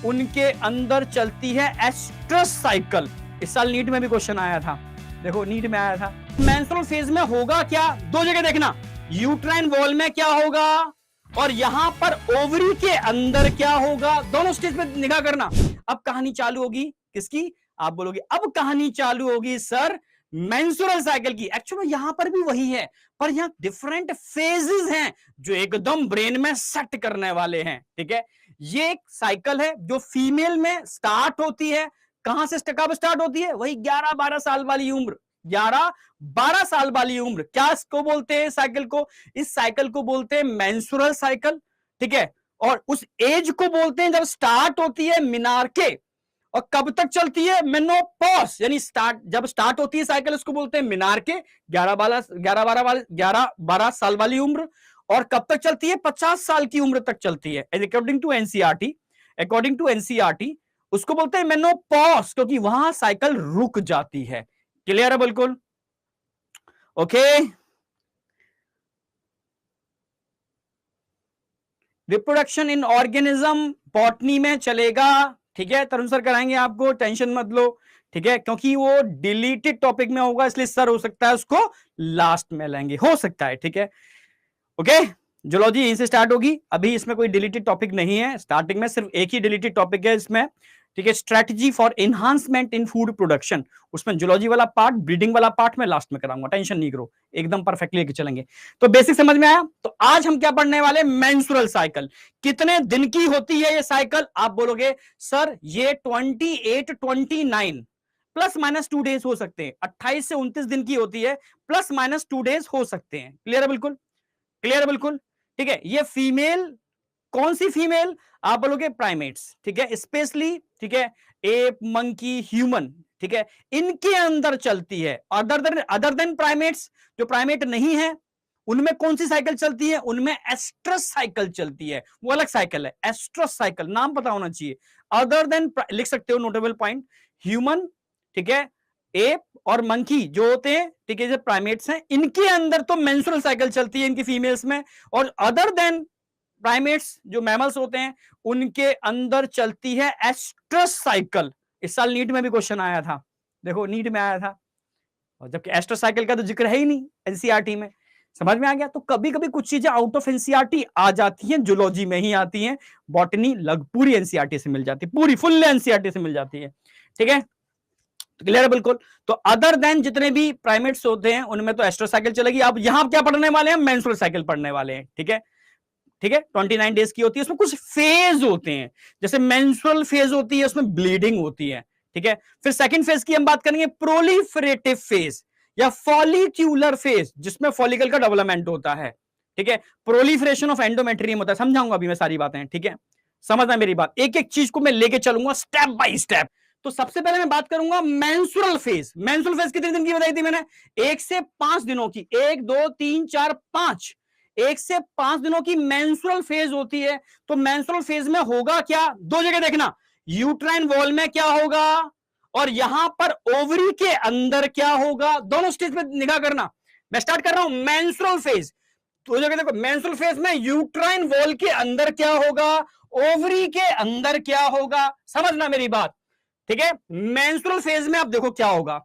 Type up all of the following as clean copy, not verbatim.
उनके अंदर चलती है एस्ट्रस साइकिल। इस साल नीट में भी क्वेश्चन आया था, देखो नीट में आया था। मेंस्ट्रुअल फेज में होगा क्या, दो जगह देखना, यूट्राइन वॉल में क्या होगा और यहां पर ओवरी के अंदर क्या होगा, दोनों स्टेज पे निगाह करना। अब कहानी चालू होगी किसकी, आप बोलोगे अब कहानी चालू होगी सर मेंस्ट्रुअल साइकिल की। एक्चुअली यहां पर भी वही है, पर यहां डिफरेंट फेजेस हैं जो एकदम ब्रेन में सेट करने वाले हैं। ठीक है, ये एक साइकिल है जो फीमेल में स्टार्ट होती है। कहां से कब स्टार्ट होती है, वही 11-12 साल वाली उम्र, 11-12 साल वाली उम्र। क्या इसको बोलते हैं साइकिल को, इस साइकिल को बोलते हैं मेंस्ट्रुअल साइकिल। ठीक है, और उस एज को बोलते हैं जब स्टार्ट होती है मिनार्के, और कब तक चलती है मेनोपॉज, यानी स्टार्ट जब स्टार्ट होती है साइकिल उसको बोलते हैं मिनार्के, 11-12 साल वाली उम्र, और कब तक चलती है 50 साल की उम्र तक चलती है। अकॉर्डिंग टू एनसीईआरटी उसको बोलते हैं मेनोपॉज, क्योंकि वहां साइकिल रुक जाती है। क्लियर है बिल्कुल, okay. Reproduction in organism botany में चलेगा, ठीक है, तरुण सर कराएंगे आपको, टेंशन मत लो। ठीक है, क्योंकि वो डिलीटेड टॉपिक में होगा इसलिए सर हो सकता है उसको लास्ट में लेंगे, हो सकता है। ठीक है, ओके। जूलॉजी यहीं से स्टार्ट होगी, अभी इसमें कोई डिलीटेड टॉपिक नहीं है, स्टार्टिंग में सिर्फ एक ही डिलीटेड टॉपिक है इसमें। ठीक है, strategy for enhancement in food production, उसमें जूलॉजी वाला पार्ट, ब्रीडिंग वाला पार्ट मैं लास्ट में कराऊंगा, टेंशन नहीं करो, एकदम परफेक्टली लेके चलेंगे। तो बेसिक समझ में आया। तो आज हम क्या पढ़ने वाले, मेंस्ट्रुअल साइकिल। कितने दिन की होती है ये साइकिल, आप बोलोगे सर ये 28-29 प्लस माइनस 2 डेज हो सकते हैं, 28 से 29 दिन की होती है, प्लस माइनस 2 डेज हो सकते हैं। क्लियर है बिल्कुल, क्लियर है बिल्कुल। ठीक है, ये फीमेल, कौन सी फीमेल, आप बोलोगे प्राइमेट्स। ठीक है, स्पेशली, ठीक है, एप, मंकी, ह्यूमन, ठीक है, इनके अंदर चलती है। अदर देन प्राइमेट्स, जो प्राइमेट नहीं है उनमें कौन सी साइकिल चलती है, उनमें एस्ट्रस साइकिल चलती है, वो अलग साइकिल है, एस्ट्रस साइकिल, नाम पता होना चाहिए। अदर देन लिख सकते हो, नोटेबल पॉइंट, ह्यूमन, ठीक है, एप और मंकी जो होते हैं, ठीक है, जो प्राइमेट्स हैं, इनके अंदर तो मेंस्ट्रुअल साइकिल चलती है इनकी फीमेल्स में। और अदर देन प्राइमेट्स जो मैमल्स होते हैं उनके अंदर चलती है एस्ट्रस साइकिल। इस साल नीट में भी क्वेश्चन आया था, देखो नीट में आया था, और जबकि एस्ट्रस साइकिल का तो जिक्र है ही नहीं एनसीईआरटी में। समझ में आ गया। तो कभी कभी कुछ चीजें आउट ऑफ एनसीईआरटी आ जाती हैं, जूलॉजी में ही आती हैं, बॉटनी लग पूरी एनसीईआरटी से मिल जाती है, पूरी फुल एनसीईआरटी से मिल जाती है। ठीक है, क्लियर है बिल्कुल। तो अदर देन जितने भी प्राइमेट्स होते हैं उनमें तो एस्ट्रस साइकिल चलेगी। अब यहां क्या पढ़ने वाले हैं, मेंस्ट्रुअल साइकिल पढ़ने वाले हैं। ठीक है, ठीक है, 29 डेज की होती है, उसमें कुछ फेज होते हैं, जैसे मेंस्ट्रुअल फेज होती है, उसमें ब्लीडिंग होती है। ठीक है, फिर सेकंड फेज की हम बात करेंगे, प्रोलिफरेटिव फेज या फॉलिक्यूलर फेज, जिसमें फॉलिकल का डेवलपमेंट होता है। ठीक है, प्रोलिफरेशन ऑफ एंडोमेट्रियम होता है, समझाऊंगा अभी मैं सारी बातें। ठीक है, समझना मेरी बात, एक एक चीज को मैं लेके चलूंगा स्टेप बाय स्टेप। तो सबसे पहले मैं बात करूंगा मेंस्ट्रुअल फेज। मेंस्ट्रुअल फेज कितने दिन की बताई थी मैंने, 1 से 5 दिनों की, 1 2 3 4 5, 1 से 5 दिनों की मेंस्ट्रुअल फेज होती है। तो मेंस्ट्रुअल फेज में होगा क्या, दो जगह देखना, यूट्राइन वॉल में क्या होगा और यहां पर ओवरी के अंदर क्या होगा, दोनों स्टेज पे निगाह करना। मैं स्टार्ट कर रहा हूं मेंस्ट्रुअल फेज, तो जगह देखो, मेंस्ट्रुअल फेज में यूट्राइन वॉल के अंदर क्या होगा, ओवरी के अंदर क्या होगा, समझना मेरी बात। ठीक है, मेंस्ट्रुअल फेज में आप देखो क्या होगा,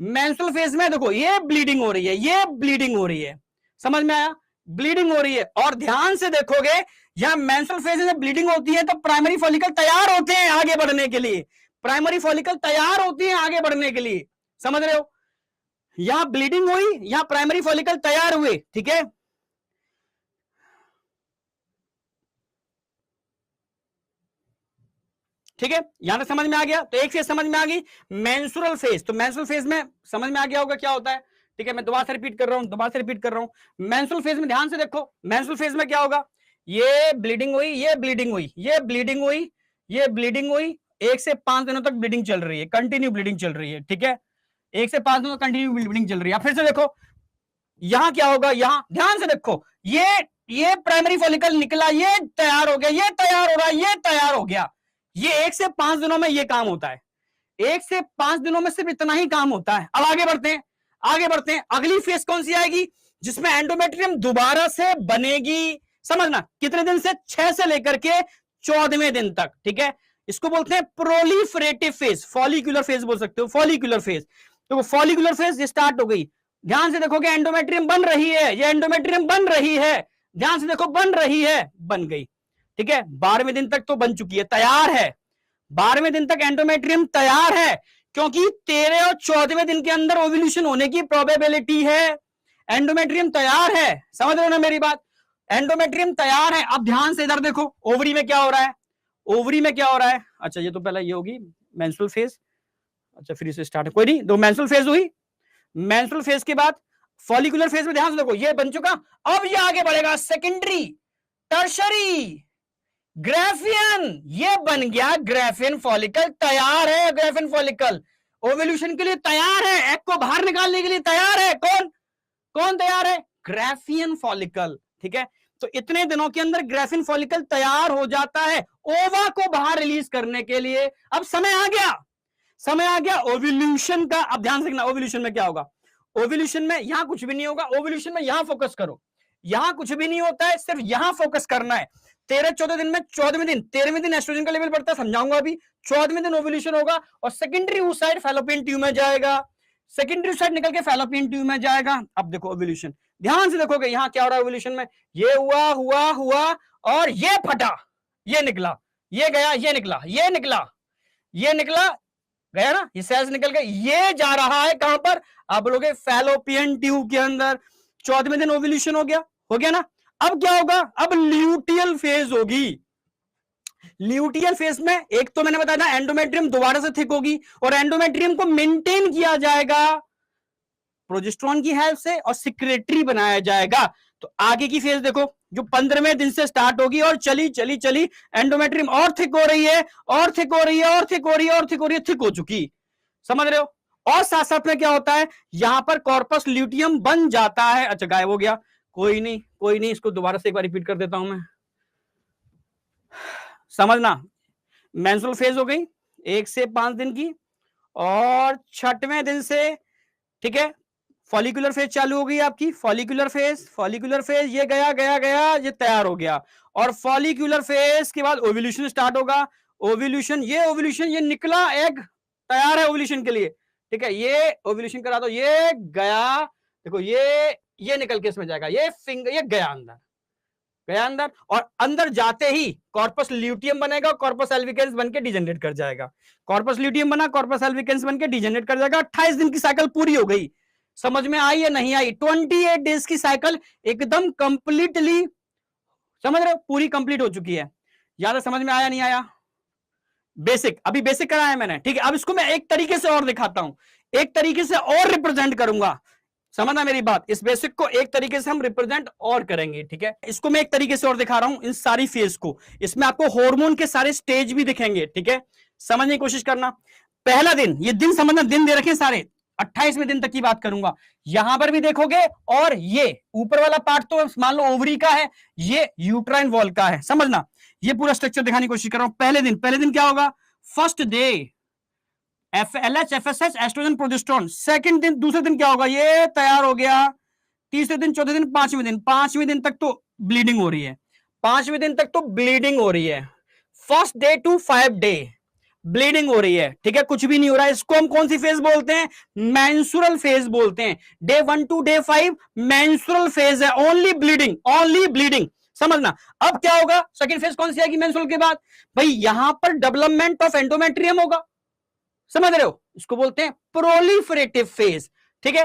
मेंस्ट्रुअल फेज में देखो ये ब्लीडिंग हो रही है, ये ब्लीडिंग हो रही है, समझ में आया, ब्लीडिंग हो रही है। और ध्यान से देखोगे यहां मेंस्ट्रुअल फेज में ब्लीडिंग होती है तो प्राइमरी फॉलिकल तैयार होते हैं आगे बढ़ने के लिए, प्राइमरी फॉलिकल तैयार होती है आगे बढ़ने के लिए, समझ रहे हो। यहां ब्लीडिंग हुई, यहां प्राइमरी फॉलिकल तैयार हुए। ठीक है, ठीक है, यहां तक समझ में आ गया। तो एक फेज समझ में आ गई, मेंस्ट्रुअल फेज। तो मेंस्ट्रुअल फेज में समझ में आ गया होगा क्या होता है। ठीक है, मैं दोबारा से रिपीट कर रहा हूं, मेंस्ट्रुअल फेज में ध्यान से देखो, मेंस्ट्रुअल फेज में क्या होगा, ये ब्लीडिंग हुई, ये ब्लीडिंग हुई, ये ब्लीडिंग हुई, ये ब्लीडिंग हुई, 1 से 5 दिनों तक ब्लीडिंग चल रही है, कंटिन्यू ब्लीडिंग चल रही है। ठीक है, 1 से 5 दिनों तक कंटिन्यू ब्लीडिंग चल रही है। फिर से देखो यहां क्या होगा, यहां ध्यान से देखो, ये प्राइमरी फॉलिकल निकला, ये तैयार हो गया, ये तैयार हो रहा है, ये तैयार हो गया। ये 1 से 5 दिनों में ये काम होता है, 1 से 5 दिनों में सिर्फ इतना ही काम होता है। अब आगे बढ़ते हैं, आगे बढ़ते हैं, अगली फेज कौन सी आएगी, जिसमें एंडोमेट्रियम दोबारा से बनेगी। समझना कितने दिन से, 6 से लेकर के 14वें दिन तक। ठीक है, इसको बोलते हैं प्रोलिफरेटिव फेज, फॉलिकुलर फेज बोल सकते हो, फॉलिकुलर फेज। तो फॉलिकुलर फेज स्टार्ट हो गई, ध्यान से देखोगे एंडोमेट्रियम बन रही है, ये एंडोमेट्रियम बन रही है, ध्यान से देखो बन रही है, बन गई, ठीक है। 12वें दिन तक तो बन चुकी है, तैयार है, 12वें दिन तक एंडोमेट्रियम तैयार है, क्योंकि 13 और 14वें दिन के अंदर ओव्यूलेशन होने की प्रोबेबिलिटी है। एंडोमेट्रियम तैयार है, समझ रहे हो ना मेरी बात, एंडोमेट्रियम तैयार है। अब ध्यान से इधर देखो, ओवरी में क्या हो रहा है, ओवरी में क्या हो रहा है, अच्छा ये तो पहले ये होगी मेंस्ट्रुअल फेज, अच्छा फिर से स्टार्ट है, कोई नहीं, दो मेंस्ट्रुअल फेज हुई, मेंस्ट्रुअल फेज के बाद फॉलिकुलर फेज में ध्यान से देखो ये बन चुका, अब ये आगे बढ़ेगा सेकेंडरी, टर्शरी, ग्राफियन, ये बन गया ग्राफियन फॉलिकल, तैयार है ग्राफियन फॉलिकल, ओवल्यूशन के लिए तैयार है, एग को बाहर निकालने के लिए तैयार है, कौन कौन तैयार है, ग्राफियन फॉलिकल, ठीक है। तो इतने दिनों के अंदर ग्राफियन फॉलिकल तैयार हो जाता है ओवा को बाहर रिलीज करने के लिए। अब समय आ गया, समय आ गया ओव्यूलेशन का। अब ध्यान से देखना, ओव्यूलेशन में क्या होगा, ओव्यूलेशन में यहां कुछ भी नहीं होगा, ओव्यूलेशन में यहां फोकस करो, यहां कुछ भी नहीं होता है, सिर्फ यहां फोकस करना है। 13-14 दिन में 14वें दिन 13वें दिन एस्ट्रोजन का लेवल बढ़ता है, समझाऊंगा अभी। 14वें दिन ओव्यूलेशन होगा और सेकेंडरी उस साइड फैलोपियन ट्यूब में जाएगा, सेकेंडरी साइड निकल के फैलोपियन ट्यूब में जाएगा। अब देखो ओव्यूलेशन, ध्यान से देखोगे यहां क्या हो रहा है ओव्यूलेशन में, ये हुआ हुआ हुआ और ये फटा, ये निकला, ये गया, ये निकला, ये निकला, ये निकला, गया ना, ये सेल्स निकल गए, ये जा रहा है कहां पर, आप बोलोगे फैलोपियन ट्यूब के अंदर। 14वें दिन ओव्यूलेशन हो गया ना। अब क्या होगा, अब ल्यूटियल फेज होगी। ल्यूटियल फेज में एक तो मैंने बताया था एंडोमेट्रियम दोबारा से थिक होगी और एंडोमेट्रियम को मेंटेन किया जाएगा प्रोजेस्टेरोन की हेल्प से और सिक्रेटरी बनाया जाएगा। तो आगे की फेज देखो जो 15वें दिन से स्टार्ट होगी और चली चली चली एंडोमेट्रियम और थिक हो रही है और थिक हो रही है और थिक हो रही है और थिक हो रही है, थिक हो चुकी, समझ रहे हो। और साथ साथ में क्या होता है, यहां पर कॉर्पस ल्यूटियम बन जाता है। अच्छा गायब हो गया, कोई नहीं कोई नहीं, इसको दोबारा से एक बार रिपीट कर देता हूं मैं, समझना। मेंस्ट्रुअल फेज हो गई 1 से 5 दिन की और 6वें दिन से, ठीक है, फॉलिकुलर फेज चालू हो गई आपकी, फॉलिकुलर फेज ये गया गया गया, ये तैयार हो गया और फॉलिकुलर फेज के बाद ओव्यूलेशन स्टार्ट होगा। ओव्यूलेशन ये निकला एग, तैयार है ओव्यूलेशन के लिए, ठीक है, ये ओव्यूलेशन करा दो, ये गया, देखो ये निकल के इसमें जाएगा, ये फिंगर, ये गया अंदर और अंदर जाते ही कॉर्पस ल्यूटियम बनेगा, कॉर्पस एल्विकेंस बनके डिजेनरेट कर जाएगा, कॉर्पस ल्यूटियम बना, कॉर्पस एल्विकेंस बनके डिजेनरेट कर जाएगा। 28 दिन की साइकिल पूरी हो गई, समझ में आई या नहीं आई, 28 डेज की साइकिल एकदम कंप्लीटली, समझ रहे हो, पूरी कंप्लीट हो चुकी है। याद समझ में आया नहीं आया, बेसिक, अभी बेसिक कराया मैंने, ठीक है। अब इसको मैं एक तरीके से और दिखाता हूं, एक तरीके से और रिप्रेजेंट करूंगा, समझना मेरी बात, इस बेसिक को एक तरीके से हम रिप्रेजेंट और करेंगे, ठीक है। इसको मैं एक तरीके से और दिखा रहा हूं, इन सारी फेज को, इसमें आपको हार्मोन के सारे स्टेज भी दिखेंगे, ठीक है, समझने की कोशिश करना। पहला दिन, ये दिन समझना, दिन दे रखे सारे, 28वें दिन तक की बात करूंगा, यहां पर भी देखोगे और ये ऊपर वाला पार्ट तो मान लो ओवरी का है, ये यूट्राइन वॉल का है, समझना। ये पूरा स्ट्रक्चर दिखाने की कोशिश कर रहा हूं। पहले दिन क्या होगा, first day LH FSH estrogen progesterone, second दिन, दूसरे दिन क्या होगा, ये तैयार हो गया, तीसरे दिन, चौथे दिन, पांचवें दिन तक तो ब्लीडिंग हो रही है, 5वें दिन तक तो ब्लीडिंग हो रही है, first day to 5 day bleeding हो रही है, ठीक है, कुछ भी नहीं हो रहा है। इसको हम कौन सी फेज बोलते हैं, मेंस्ट्रुअल फेज बोलते हैं। Day 1 to day 5 menstrual phase है, ओनली ब्लीडिंग, समझना। अब क्या होगा, सेकंड फेज कौन सी आएगी मेंस्ट्रुअल के बाद, भाई यहां पर डेवलपमेंट ऑफ एंडोमेट्रियम होगा, समझ रहे हो, इसको बोलते हैं प्रोलिफरेटिव फेज, ठीक है,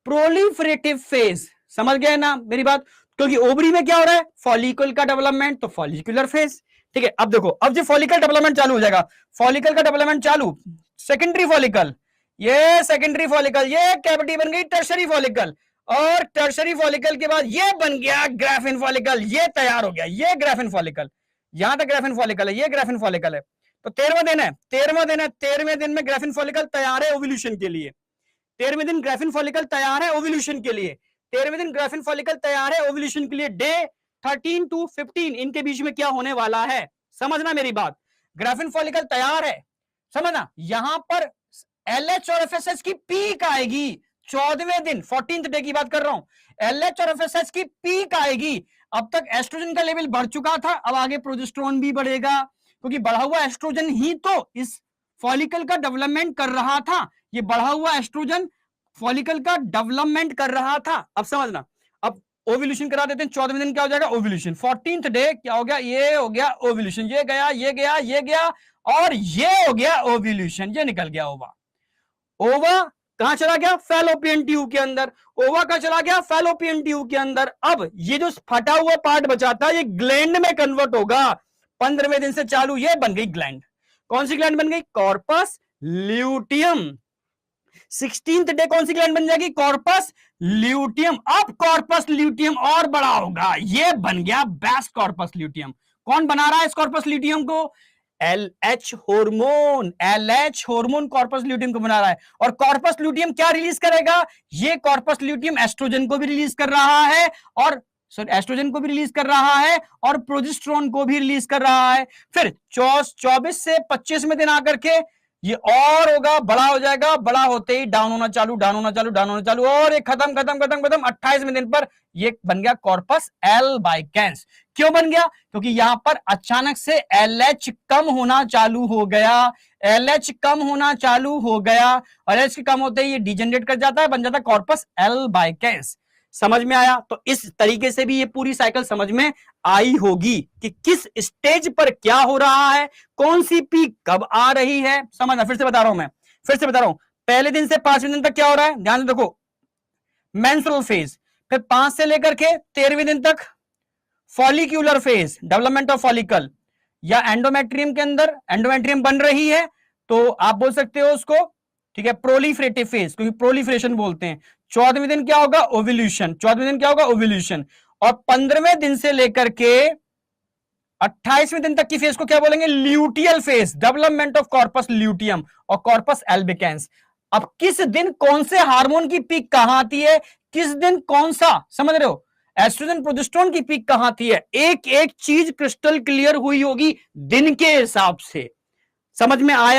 प्रोलिफरेटिव फेज, समझ गए ना मेरी बात। क्योंकि ओवरी में क्या हो रहा है, फॉलिकल का डेवलपमेंट, तो फॉलिकुलर फेज, ठीक है। अब देखो, अब जो फॉलिकल डेवलपमेंट चालू हो जाएगा, फॉलिकल का डेवलपमेंट चालू, सेकेंडरी फॉलिकल, ये सेकेंडरी फॉलिकल, ये कैविटी बन गई टर्शरी फॉलिकल और टर्शरी फॉलिकल के बाद ये बन गया ग्राफिन फॉलिकल, ये तैयार हो गया, ये ग्राफिन फॉलिकल, यहां तक ग्राफिन फॉलिकल है, ये ग्राफिन फॉलिकल है। तो 13वां दिन में ग्राफिन फॉलिकल तैयार है ओव्यूलेशन के लिए, 13वें दिन ग्राफिन फॉलिकल तैयार है ओव्यूलेशन के लिए, 13वें दिन ग्राफिन फॉलिकल तैयार है ओव्यूलेशन के लिए। डे 13 टू 15 इनके बीच में क्या होने वाला है, समझना मेरी बात, ग्राफिन फॉलिकल तैयार है, समझना। यहां पर LH और FSH की पीक आएगी 14वें दिन, 14th डे की बात कर रहा हूं, LH और FSH की पीक आएगी। अब तक एस्ट्रोजन का लेवल बढ़ चुका था, अब आगे प्रोजेस्टेरोन भी बढ़ेगा, क्योंकि बढ़ा हुआ एस्ट्रोजन ही तो इस फॉलिकल का डेवलपमेंट कर रहा था। ये बढ़ा हुआ एस्ट्रोजन फॉलिकल का डेवलपमेंट कर रहा था। अब समझना, अब ओव्यूलेशन करा देते हैं। 14वें दिन क्या हो जाएगा? ओव्यूलेशन। 14th डे क्या हो गया? ये हो गया ओव्यूलेशन। ये गया, ये गया, ये गया, और ये हो गया ओव्यूलेशन। ये निकल गया ओवा। ओवा कहां चला गया? फैलोपियन ट्यूब के अंदर। ओवा का चला गया? फैलोपियन ट्यूब के अंदर। अब ये जो फटा हुआ पार्ट बचा था, ये ग्लैंड में कन्वर्ट होगा। 15वें दिन से चालू, ये बन गई ग्लैंड। कौन सी ग्लैंड बन गई? Corpus luteum. 16th डे कौन सी ग्लैंड बन जाएगी? Corpus luteum. अब कॉर्पस ल्यूटियम और बड़ा होगा, ये बन गया बेस्ट कॉर्पस ल्यूटियम। कौन बना रहा है इस कॉर्पस ल्यूटियम को? LH hormone. LH hormone corpus luteum को बना रहा है। और कॉर्पस ल्यूटियम क्या रिलीज करेगा? ये कॉर्पस ल्यूटियम एस्ट्रोजन को भी रिलीज कर रहा है, और एस्ट्रोजन को भी रिलीज कर रहा है, और प्रोजेस्टेरोन को भी रिलीज कर रहा है। फिर 24 से 25वें दिन आकर के ये और होगा, बड़ा हो जाएगा। बड़ा होते ही डाउन होना चालू, डाउन होना चालू, डाउन होना चालू, और ये खत्म खत्म खत्म खत्म। 28वें दिन पर ये बन गया कॉर्पस एल्बाइकेंस। क्यों बन गया? क्योंकि यहां पर अचानक से LH कम होना चालू हो गया। LH कम होना चालू हो गया, और LH कम होते ही ये डिजेनरेट कर जाता है, बन जाता है कॉर्पस एल्बाइकेंस। समझ में आया? तो इस तरीके से भी ये पूरी साइकिल समझ में आई होगी कि किस स्टेज पर क्या हो रहा है, कौन सी पीक कब आ रही है। समझना, फिर से बता रहा हूं मैं, फिर से बता रहा हूं। पहले दिन से 5वें दिन तक क्या हो रहा है? ध्यान से देखो, मेंस्ट्रुअल फेज। फिर 5 से लेकर के 13वें दिन तक follicular phase, development of follicle, या एंडोमेट्रियम के अंदर एंडोमेट्रियम बन रही है, तो आप बोल सकते हो उसको, ठीक है, प्रोलिफरेटिव फेज, क्योंकि प्रोलिफरेशन बोलते हैं। 14वें दिन क्या होगा? ओव्यूलेशन। 14वें दिन क्या होगा? ओव्यूलेशन। और 15वें दिन से लेकर के 28वें दिन तक की फेज को क्या बोलेंगे? Luteal phase, development of corpus luteum और कॉर्पस एल्बिकेंस। अब किस दिन कौन से हार्मोन की पीक कहां आती है, किस दिन कौन सा, समझ रहे हो, एस्ट्रोजन प्रोजेस्टेरोन की पीक कहां आती है, एक एक चीज क्रिस्टल क्लियर हुई होगी दिन के हिसाब से। समझ में आया?